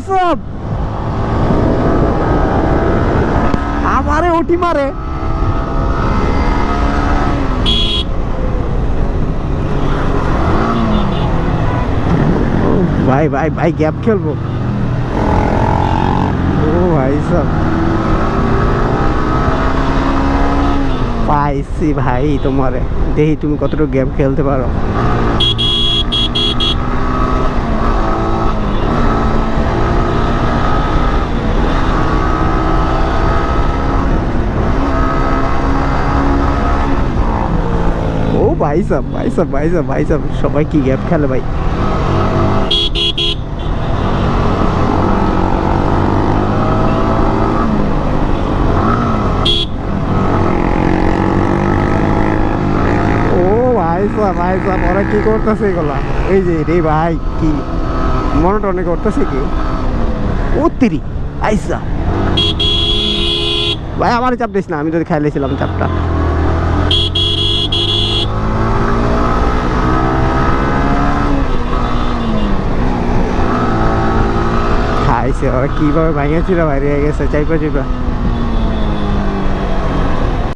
sub আমারে ওটি মারে ভাই ভাই ভাই গ্যাপ খেলবো ও ভাই সাব পাইছি ভাই তোমারে দেখি তুমি কতটুকু গেম খেলতে পারো ও ভাই সাব ভাই সাব ভাই সাব ভাই সাব সবাই কি গেম খেলে ভাই ভাই সাব ওরা কি করতেছে এগুলা এই যে রে ভাই কি মনোটনে করতেছে কি ও তিরি আইসা ভাই আমার চাপ দিস না আমি যদি খেলেছিলাম চাপটা খাইছে ওরা কিভাবে ভাঙিয়েছিল বাইরে গেছে চাইপা চিপা